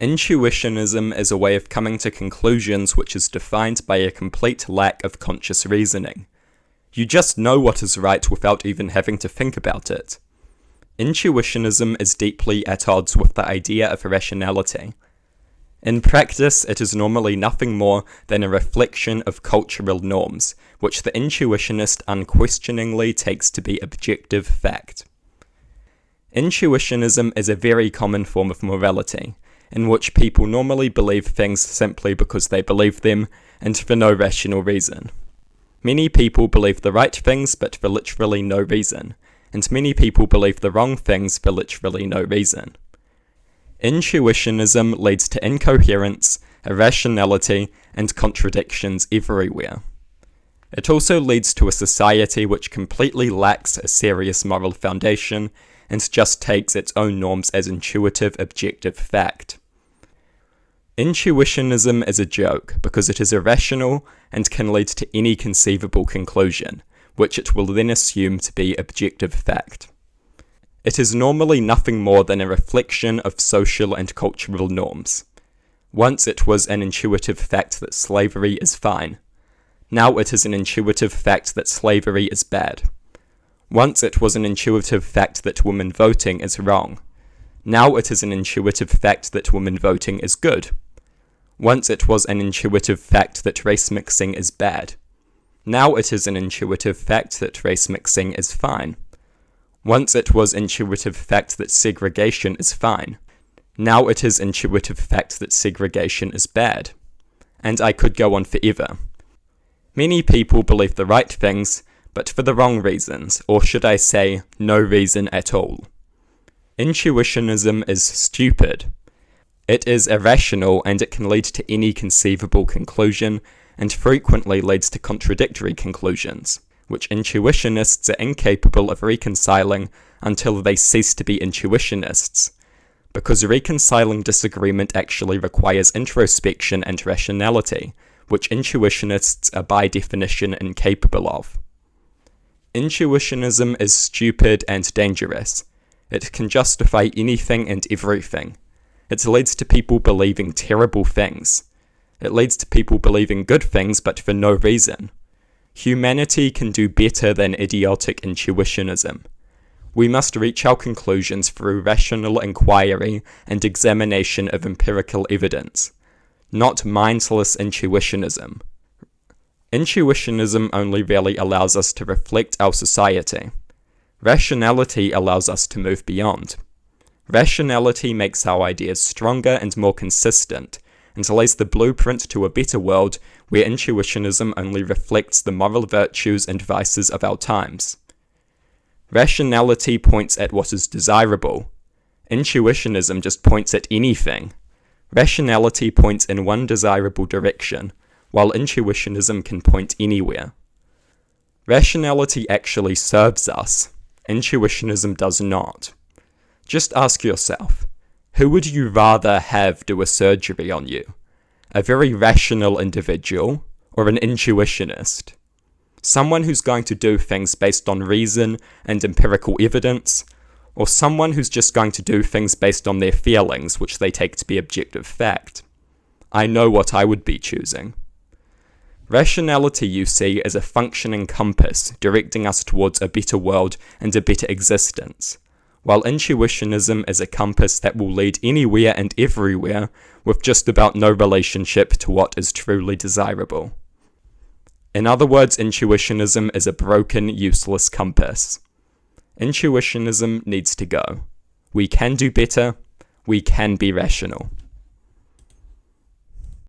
Intuitionism is a way of coming to conclusions which is defined by a complete lack of conscious reasoning. You just know what is right without even having to think about it. Intuitionism is deeply at odds with the idea of rationality. In practice, it is normally nothing more than a reflection of cultural norms, which the intuitionist unquestioningly takes to be objective fact. Intuitionism is a very common form of morality, in which people normally believe things simply because they believe them, and for no rational reason. Many people believe the right things but for literally no reason, and many people believe the wrong things for literally no reason. Intuitionism leads to incoherence, irrationality, and contradictions everywhere. It also leads to a society which completely lacks a serious moral foundation and just takes its own norms as intuitive, objective fact. Intuitionism is a joke because it is irrational and can lead to any conceivable conclusion, which it will then assume to be objective fact. It is normally nothing more than a reflection of social and cultural norms. Once it was an intuitive fact that slavery is fine. Now it is an intuitive fact that slavery is bad. Once it was an intuitive fact that women voting is wrong. Now it is an intuitive fact that women voting is good. Once it was an intuitive fact that race mixing is bad. Now it is an intuitive fact that race mixing is fine. Once it was intuitive fact that segregation is fine. Now it is intuitive fact that segregation is bad. And I could go on forever. Many people believe the right things, but for the wrong reasons, or should I say, no reason at all. Intuitionism is stupid. It is irrational and it can lead to any conceivable conclusion, and frequently leads to contradictory conclusions, which intuitionists are incapable of reconciling until they cease to be intuitionists, because reconciling disagreement actually requires introspection and rationality, which intuitionists are by definition incapable of. Intuitionism is stupid and dangerous. It can justify anything and everything. It leads to people believing terrible things. It leads to people believing good things but for no reason. Humanity can do better than idiotic intuitionism. We must reach our conclusions through rational inquiry and examination of empirical evidence, not mindless intuitionism. Intuitionism only really allows us to reflect our society. Rationality allows us to move beyond. Rationality makes our ideas stronger and more consistent, and lays the blueprint to a better world where intuitionism only reflects the moral virtues and vices of our times. Rationality points at what is desirable. Intuitionism just points at anything. Rationality points in one desirable direction, while intuitionism can point anywhere. Rationality actually serves us. Intuitionism does not. Just ask yourself, who would you rather have do a surgery on you? A very rational individual or an intuitionist? Someone who's going to do things based on reason and empirical evidence, or someone who's just going to do things based on their feelings, which they take to be objective fact? I know what I would be choosing. Rationality, you see, is a functioning compass directing us towards a better world and a better existence, while intuitionism is a compass that will lead anywhere and everywhere with just about no relationship to what is truly desirable. In other words, intuitionism is a broken, useless compass. Intuitionism needs to go. We can do better. We can be rational.